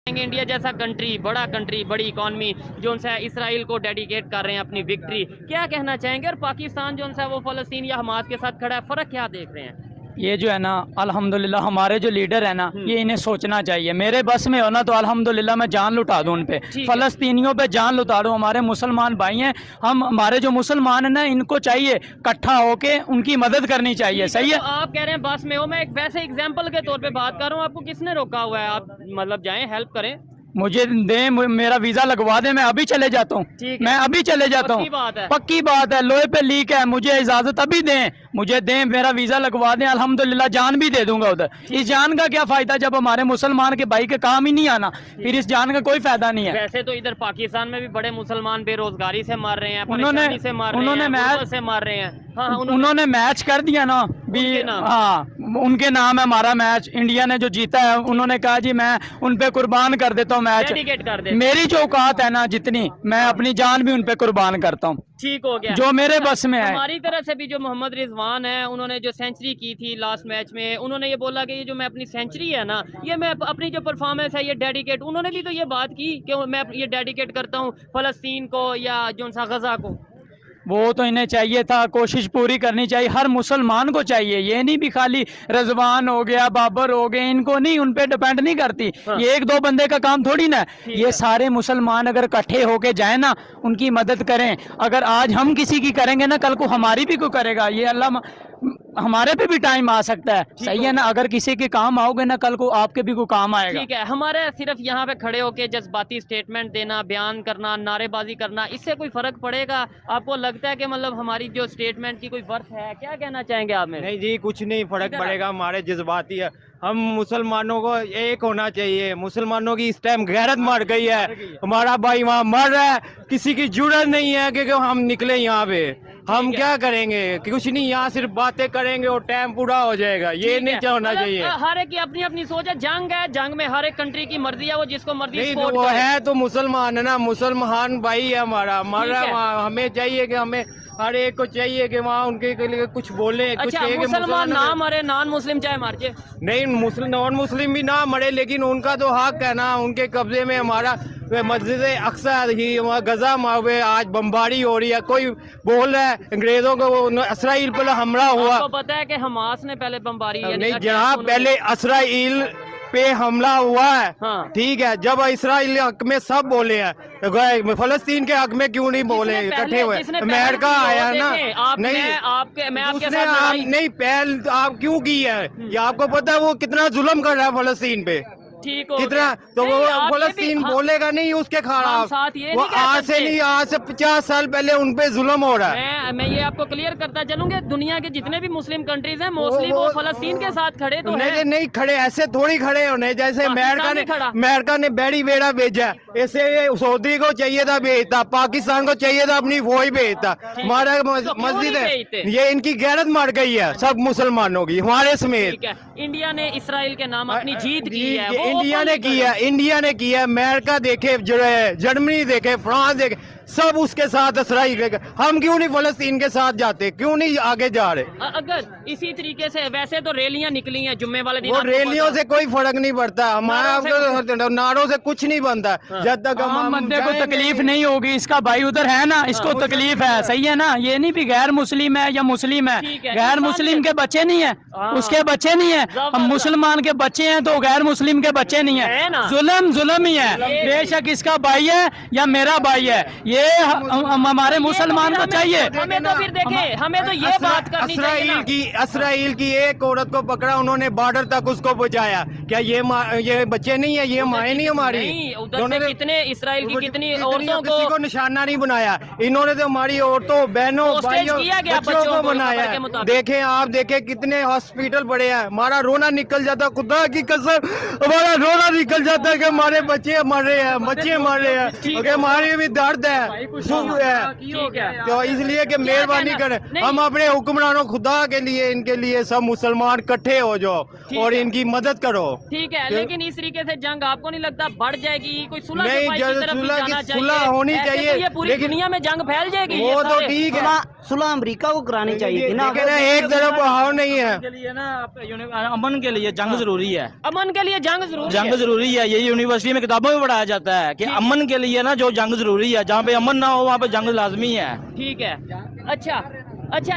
India जैसा country, बड़ा country, बड़ी इकॉनमी जो है इसराइल को डेडिकेट कर रहे हैं अपनी विक्ट्री, क्या कहना चाहेंगे? और पाकिस्तान जो है वो फ़लस्तीन या हमास के साथ खड़ा है, फ़र्क क्या देख रहे हैं? ये जो है ना अल्हम्दुलिल्लाह हमारे जो लीडर है ना ये इन्हें सोचना चाहिए। मेरे बस में हो ना तो अल्हम्दुलिल्लाह मैं जान लुटा दूं उन पे, फ़लस्तीनियों पे जान लुटा दूं। हमारे मुसलमान भाई हैं, हम हमारे जो मुसलमान हैं ना इनको चाहिए इकट्ठा होके उनकी मदद करनी चाहिए। सही है, तो आप कह रहे हैं बस में हो, मैं एक वैसे एग्जाम्पल के तौर पे बात कर रहा हूँ, आपको किसने रोका हुआ है? आप मतलब जाएं, हेल्प करें, मुझे दें, मेरा वीज़ा लगवा दें, मैं अभी चले जाता हूँ, मैं अभी चले जाता हूँ। पक्की बात है, लोहे पे लीक है, मुझे इजाज़त अभी दें, मुझे दें, मेरा वीज़ा लगवा दें, अल्हम्दुलिल्लाह जान भी दे दूंगा उधर। इस जान का क्या फ़ायदा जब हमारे मुसलमान के भाई के काम ही नहीं आना, फिर इस जान का कोई फ़ायदा नहीं है। वैसे तो इधर पाकिस्तान में भी बड़े मुसलमान बेरोजगारी से मार रहे हैं, उन्होंने उन्होंने मैच कर दिया ना भी, हाँ उनके नाम है हमारा मैच, इंडिया ने जो जीता है उन्होंने कहा जी मैं उन पे कुर्बान कर देता हूँ मैच, डेडिकेट कर दे। मेरी जो औकात है ना जितनी, मैं अपनी जान भी उन पे कुर्बान करता हूँ। ठीक हो गया, जो मेरे बस में है। हमारी तरफ से भी जो मोहम्मद रिजवान है, उन्होंने जो सेंचुरी की थी लास्ट मैच में, उन्होंने ये बोला कि ये जो मैं अपनी सेंचुरी है ना, ये मैं अपनी जो परफॉर्मेंस है ये डेडिकेट, उन्होंने भी तो ये बात की कि मैं ये डेडिकेट करता हूँ फलस्तीन को या जो सा गजा को। वो तो इन्हें चाहिए था, कोशिश पूरी करनी चाहिए, हर मुसलमान को चाहिए, ये नहीं भी खाली रजवान हो गया, बाबर हो गए, इनको नहीं, उन पे डिपेंड नहीं करती। ये एक दो बंदे का काम थोड़ी ना, ये सारे मुसलमान अगर इकट्ठे होके जाए ना, उनकी मदद करें। अगर आज हम किसी की करेंगे ना, कल को हमारी भी कोई करेगा, ये अल्लाह हमारे पे भी टाइम आ सकता है। सही है ना, अगर किसी के काम आओगे ना, कल को आपके भी कोई काम आएगा। ठीक है, हमारे सिर्फ यहाँ पे खड़े होके जज्बाती स्टेटमेंट देना, बयान करना, नारेबाजी करना, इससे कोई फर्क पड़ेगा? आपको लगता है कि मतलब हमारी जो स्टेटमेंट की कोई वर्थ है? क्या कहना चाहेंगे आप? नहीं जी, कुछ नहीं फर्क पड़ेगा, हमारे जज्बाती है, हम मुसलमानों को एक होना चाहिए। मुसलमानों की इस टाइम गैरत मर गई है, हमारा भाई वहाँ मर रहा है, किसी की जुर्रत नहीं है कि हम निकले यहाँ पे। हम क्या करेंगे? कुछ नहीं, यहाँ सिर्फ बातें करेंगे और टाइम पूरा हो जाएगा, ये नहीं होना चाहिए। हर एक की अपनी अपनी सोच है, जंग है, जंग में हर एक कंट्री की मर्जी है, वो जिसको मर्जी नहीं तो वो है तो मुसलमान है ना, मुसलमान भाई है हमारा, हमें चाहिए कि हमें हर एक को चाहिए कि वहाँ उनके लिए कुछ बोले। अच्छा, कुछ मुसलमान ना मरे, नॉन मुस्लिम चाहे मार जाए, नहीं नॉन मुस्लिम भी ना मरे, लेकिन उनका तो हक है ना, उनके कब्जे में हमारा मस्जिद अक्सा ही गजा में आज बमबारी हो रही है, कोई बोल रहा है अंग्रेजों को इसराइल पर हमला हुआ। आपको पता है कि हमास ने पहले बमबारी, नहीं जनाब, पहले इसराइल पे हमला हुआ है। हाँ। ठीक है, जब इसराइल हक में सब बोले हैं, फलस्तीन के हक में क्यों नहीं बोले? इकट्ठे हुए, अमेरिका आया ना, नहीं नहीं पहल आप क्यों की है? ये आपको पता है वो कितना जुल्म कर रहा है फलस्तीन पे, कितना, तो वो फलस्तीन बोलेगा नहीं उसके खिलाफ। वो आज से नहीं, आज से 50 साल पहले उन पे जुल्म हो रहा है। मैं ये आपको क्लियर करता चलूंगा, दुनिया के जितने भी मुस्लिम कंट्रीज हैं मोस्टली वो फलस्तीन के साथ खड़े तो हैं। नहीं खड़े, ऐसे थोड़ी खड़े होने, जैसे अमेरिका ने बैरी बेड़ा भेजा, ऐसे सऊदी को चाहिए था भेजता, पाकिस्तान को चाहिए था अपनी वो ही भेजता। हमारा मस्जिद है, ये इनकी गैरत मर गई है सब मुसलमानों की, हमारे समेत। इंडिया ने इसराइल के नाम अपनी जीत की है, इंडिया ने किया, अमेरिका देखे, जर्मनी देखे, फ्रांस देखे, सब उसके साथ इसराइल। हम क्यों नहीं फलस्तीन के साथ जाते, क्यों नहीं आगे जा रहे? अगर इसी तरीके से, वैसे तो रैलियां निकली हैं जुम्मे वाले दिन, वो रैलियों से कोई फर्क नहीं पड़ता, हमारा नारों से कुछ नहीं बनता। जब तक हम बंदे को तकलीफ नहीं होगी, इसका भाई उधर है ना, इसको तकलीफ है। सही है ना, ये नहीं भी गैर मुस्लिम है या मुस्लिम है, गैर मुस्लिम के बच्चे नहीं है, उसके बच्चे नहीं है, हम मुसलमान के बच्चे हैं तो गैर मुस्लिम के बच्चे नहीं है। जुल्म ही है, बेशक इसका भाई है या मेरा भाई है, ये हमारे मुसलमान को चाहिए। हमें तो फिर देखें, हमें तो ये बात करनी चाहिए। इसराइल की एक औरत को पकड़ा, उन्होंने बॉर्डर तक उसको पहुंचाया, क्या ये बच्चे नहीं है, ये माए नहीं हमारी? कितने इसराइल की कितनी औरतों को निशाना नहीं बनाया, इन्होंने तो हमारी औरतों, बहनों, भाइयों, बच्चों को बनाया। देखें आप, देखें कितने हॉस्पिटल पड़े हैं, हमारा रोना निकल जाता, खुदा की कसम हमारा रोना निकल जाता है कि हमारे बच्चे मर रहे हैं, बच्चे मर रहे हैं, हमारे भी दर्द है। तो इसलिए कि मेहरबानी करें, हम अपने हुक्मरानों खुदा के लिए इनके लिए सब मुसलमान इकट्ठे हो जाओ और इनकी मदद करो। ठीक है, लेकिन इस तरीके से जंग आपको नहीं लगता बढ़ जाएगी? कोई सुलह नहीं, सुलह होनी चाहिए, ये पूरी दुनिया में जंग फैल जाएगी। वो तो ठीक है, सुलह अमेरिका को करानी चाहिए थी ना, एक तरफ हाव नहीं है। के लिए ना अमन के लिए जंग जरूरी है, अमन के लिए जंग जरूरी है। ये यूनिवर्सिटी में किताबों में पढ़ाया जाता है कि अमन के लिए ना जो जंग जरूरी है, जहाँ पे अमन ना हो वहाँ पे जंग लाजमी है। ठीक है, अच्छा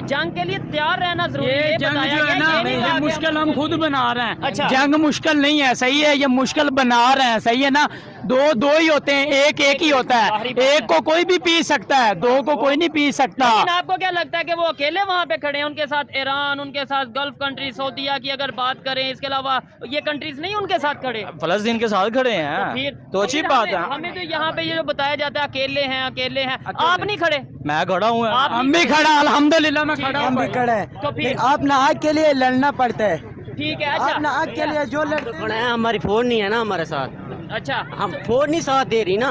जंग के लिए तैयार रहना जरूरी है। ये जंग जो है ना, ये मुश्किल हम खुद बना रहे हैं। अच्छा, जंग मुश्किल नहीं है, सही है, ये मुश्किल बना रहे हैं, सही है ना। दो ही होते हैं, एक ही होता है, एक को कोई भी पी सकता है, दो को कोई नहीं पी सकता। लेकिन आपको क्या लगता है कि वो अकेले वहाँ पे खड़े हैं? उनके साथ ईरान, उनके साथ गल्फ कंट्री, सऊदीया की अगर बात करें, इसके अलावा ये कंट्रीज नहीं उनके साथ खड़े? फलस्तीन के साथ खड़े हैं, तो अच्छी बात है। हमें तो यहाँ पे ये जो बताया जाता है अकेले हैं। आप नहीं खड़े? मैं खड़ा हूँ, हम भी खड़ा, अल्हम्दुलिल्लाह मैं खड़ा, हम भी खड़े हैं। तो फिर अपना हक के लिए लड़ना पड़ता है। ठीक है, अच्छा अपना हक के लिए जो लड़ते हैं, हमारी फौज नहीं है ना हमारे साथ, अच्छा हम फौज नहीं साथ दे रही ना,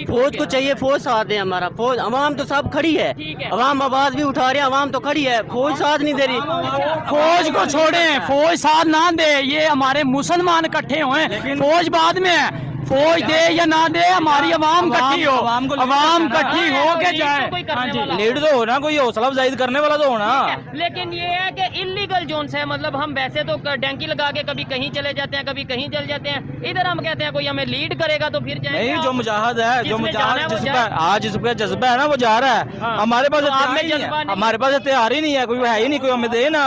फौज को चाहिए फौज साथ दे हमारा। फौज अवाम तो सब खड़ी है, अवाम आवाज भी उठा रहे हैं, अवाम तो खड़ी है, फौज साथ नहीं दे रही। फौज को छोड़े, फौज साथ ना दे, ये हमारे मुसलमान इकट्ठे हुए, फौज बाद में है। फौज दे या ना दे, हमारी अवाम इकट्ठी हो, अवाम इकट्ठी हो के जाए। लीड तो होना, कोई हौसला अफजाई करने वाला तो होना। लेकिन ये है कि इलीगल जोन से, मतलब हम वैसे तो डंकी लगा के कभी कहीं चले जाते हैं, कभी कहीं चले जाते हैं, इधर हम कहते हैं कोई हमें लीड करेगा तो फिर जाएंगे। नहीं, जो मुजाहिद है, जो मुजाहिद आज जिसका जज्बा है ना, वो जा रहा है। हमारे पास हमारे पास हथियार ही नहीं है, कोई है ही नहीं, कोई हमें दे ना।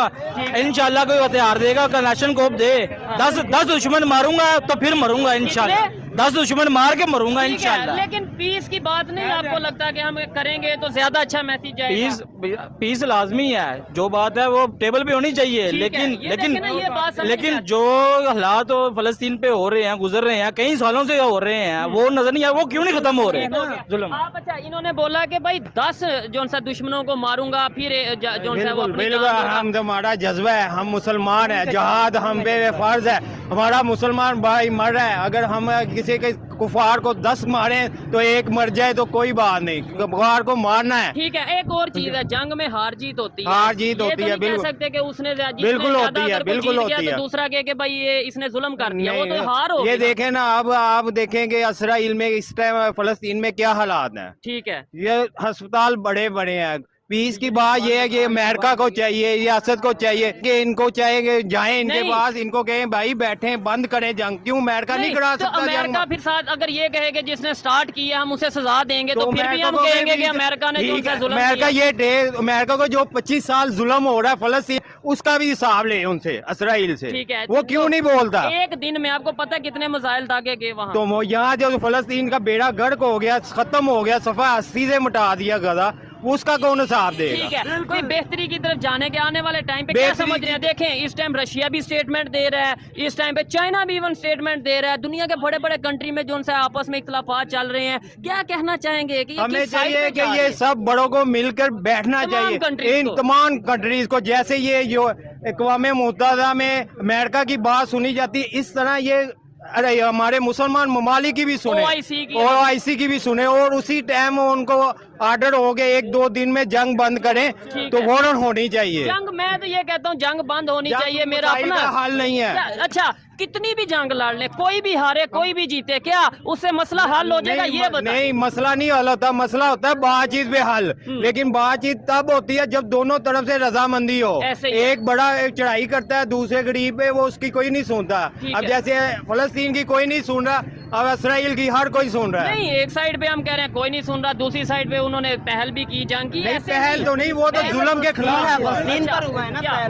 इंशाल्लाह कोई हथियार देगा, कलाशन कोप दे। 10 दुश्मन मारूंगा तो फिर मरूंगा इंशाल्लाह, 10 दुश्मन मार के मरूंगा इंशाल्लाह। लेकिन पीस की बात नहीं आपको लगता कि हम करेंगे तो ज्यादा अच्छा मैसेज जाएगा? पीस लाजमी है, जो बात है वो टेबल पे होनी चाहिए। लेकिन जो हालात फलस्तीन पे हो रहे हैं, गुजर रहे हैं, कई सालों से हो रहे हैं, वो नजर नहीं आ, वो क्यों नहीं खत्म हो रहे जुल्म? आप अच्छा, इन्होंने बोला कि भाई 10 जो सा दुश्मनों को मारूंगा, फिर जो सा वो बिल्कुल, हम तो हमारा जज्बा है, हम मुसलमान है, जहाद हम पे फर्ज है, हमारा मुसलमान भाई मर रहा है। अगर हम किसी के कुफार को 10 मारे तो एक मर जाए तो कोई बात नहीं, कुफार को मारना है। ठीक है, एक और चीज है, जंग में हार जीत होती है, हार जीत होती है, बिल्कुल कह सकते कि उसने बिल्कुल होती है, बिल्कुल होती है। तो दूसरा कहे कि भाई ये इसने जुल्म कर दिया, वो तो हार हो। ये देखें ना, अब आप देखेंगे इसराइल में इस टाइम फलस्तीन में क्या हालात हैं। ठीक है, ये अस्पताल बड़े बड़े हैं। पीस की बात ये है कि अमेरिका को चाहिए, रियासत को चाहिए कि इनको चाहिए कि जाएं इनके पास, इनको कहें भाई बैठे, बंद करें जंग। क्यों अमेरिका नहीं करा सकता? अमेरिका फिर साथ अगर ये कहे कि जिसने स्टार्ट किया हम उसे सजा देंगे, तो फिर भी हम कहेंगे कि अमेरिका ने जो जुल्म किया। अमेरिका को जो 25 साल जुल्म हो रहा है फलस्तीन, उसका भी हिसाब ले उनसे, इसराइल से। ठीक है, वो क्यों नहीं बोलता? एक दिन में आपको पता कितने मिसाइल दागे गए वहाँ? तो यहाँ जो फलस्तीन का बेड़ा गर्क हो गया, खत्म हो गया, सफा 80 से मिटा दिया गदा, उसका कौन हिसाब देगा? ठीक है, कोई बेहतरी की तरफ जाने के आने वाले टाइम पे क्या समझ रहे हैं? देखें, इस टाइम रशिया भी स्टेटमेंट दे रहा है, इस टाइम पे चाइना भी इवन स्टेटमेंट दे रहा है, दुनिया के बड़े बड़े कंट्री में जो उनसे आपस में इख्तलाफात चल रहे हैं। क्या कहना चाहेंगे कि हमें चाहिए कि ये सब बड़ों को मिलकर बैठना चाहिए, इन तमाम कंट्रीज को। जैसे ये जो अक़वाम मुत्तहिदा में अमेरिका की बात सुनी जाती है, इस तरह ये अरे हमारे मुसलमान ममालिक की भी सुने, OIC की भी सुने, और उसी टाइम उनको आर्डर हो गए 1-2 दिन में जंग बंद करें, तो फौरन होनी चाहिए जंग। मैं तो ये कहता हूँ जंग बंद होनी चाहिए, मेरा अपना हल नहीं है। अच्छा, कितनी भी जंग लड़ ले, कोई भी हारे कोई भी जीते, क्या उससे मसला हल हो जाएगा? ये बता। नहीं, मसला नहीं हल होता, मसला होता है बातचीत पे हल। लेकिन बातचीत तब होती है जब दोनों तरफ से रजामंदी हो। एक बड़ा एक चढ़ाई करता है, दूसरे गरीब पे वो उसकी कोई नहीं सुनता। अब जैसे फलस्तीन की कोई नहीं सुन रहा, अब इसराइल की हर कोई सुन रहा है। नहीं, एक साइड पे हम कह रहे हैं कोई नहीं सुन रहा, दूसरी साइड पे उन्होंने पहल भी की, जंग की। पहल तो नहीं, वो तो जुल्म के खिलाफ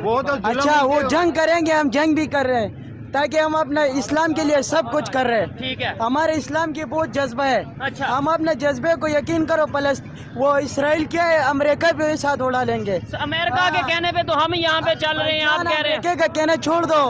वो तो। अच्छा, वो जंग करेंगे, हम जंग भी कर रहे हैं ताकि हम अपना इस्लाम के लिए सब कुछ कर रहे हैं। ठीक है, हमारे इस्लाम की बहुत जज्बा है। अच्छा, हम अपने जज्बे को यकीन करो, प्लस वो इसराइल क्या है, अमेरिका पे साथ उड़ा लेंगे। अमेरिका के कहने पे तो हम यहाँ पे चल रहे हैं, आप कह रहे हैं अमेरिका का कहना छोड़ दो।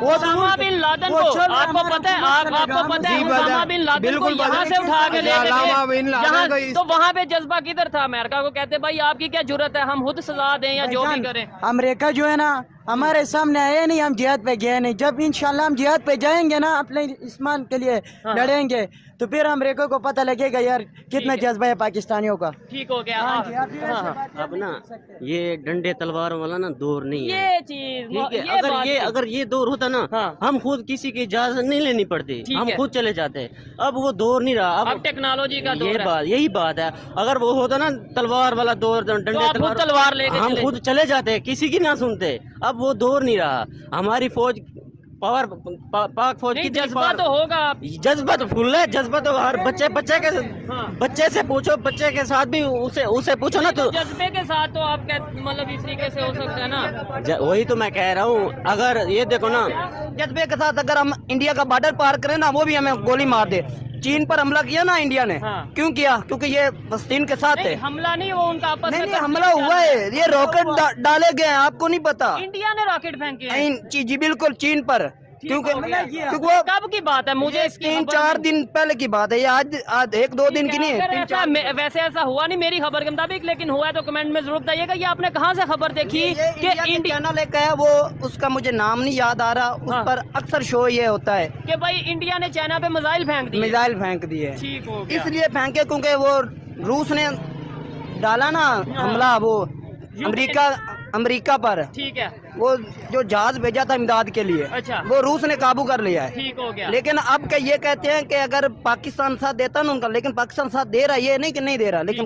वो उसामा बिन लादेन को आपको पता है, आपको पता है उसामा बिन लादेन को यहाँ से उठा के ले गए, तो वहाँ पे जज्बा किधर था? अमेरिका को कहते भाई आपकी क्या जरूरत है, हम खुद सजा दें या जो भी करें। अमेरिका जो है ना, हमारे सामने आए नहीं, हम जिहाद पे गए नहीं। जब इंशाल्लाह हम जिहाद पे जाएंगे ना, अपने ईमान के लिए लड़ेंगे, तो फिर अमेरिका को पता लगेगा यार कितना जज्बा है पाकिस्तानियों का। ठीक हो गया। हाँ जी, आप भी वैसे बात कर अब ना ये डंडे तलवारों वाला ना दौर नहीं है, ये चीज ठीक है। ये अगर ये दौर होता ना, हम खुद किसी की इजाजत नहीं लेनी पड़ती, हम खुद चले जाते। अब वो दौर नहीं रहा, अब टेक्नोलॉजी का दौर है। यही बात है। अगर वो होता ना तलवार वाला दौर, डंडे तो तलवार लेके हम खुद चले जाते, किसी की ना सुनते। अब वो दौर नहीं रहा। हमारी फौज पावर, पाक फौज की जज्बा तो होगा, जज्बा तो फुल है। जज्बा तो हर बच्चे से पूछो, बच्चे के साथ भी उसे पूछो ना, तो जज्बे के साथ तो आप मतलब इस तरीके से हो सकता है ना। वही तो मैं कह रहा हूँ। अगर ये देखो ना, जज्बे के साथ अगर हम इंडिया का बॉर्डर पार करें ना, वो भी हमें गोली मार दे। चीन पर हमला किया ना इंडिया ने, क्यों किया? क्योंकि ये फलस्तीन के साथ है। हमला नहीं, वो उनका आपस में हमला हुआ है। ये रॉकेट डाले गए हैं, आपको नहीं पता? इंडिया ने रॉकेट फेंके हैं। जी बिल्कुल, चीन पर। क्योंकि वो कब की बात है? मुझे 3-4 दिन पहले की बात है, ये आज 1-2 दिन की नहीं है। वैसे ऐसा हुआ नहीं मेरी खबर के मुताबिक, लेकिन हुआ है तो कमेंट में जरूर बताइएगा। ये आपने कहाँ से खबर देखी कि इंडिया चैनल एक है, वो उसका मुझे नाम नहीं याद आ रहा, उस पर अक्सर शो ये होता है कि भाई इंडिया ने चाइना पे मिसाइल फेंक दी। मिसाइल फेंक दिए। ठीक हो गया। इसलिए फेंके क्योंकि वो रूस ने डाला ना हमला, वो अमेरिका पर। ठीक है। वो जो जहाज भेजा था इमदाद के लिए, अच्छा, वो रूस ने काबू कर लिया है। ठीक हो गया। लेकिन अब ये कहते हैं कि अगर पाकिस्तान साथ देता ना उनका, लेकिन पाकिस्तान साथ दे रहा है, ये नहीं कि नहीं दे रहा, लेकिन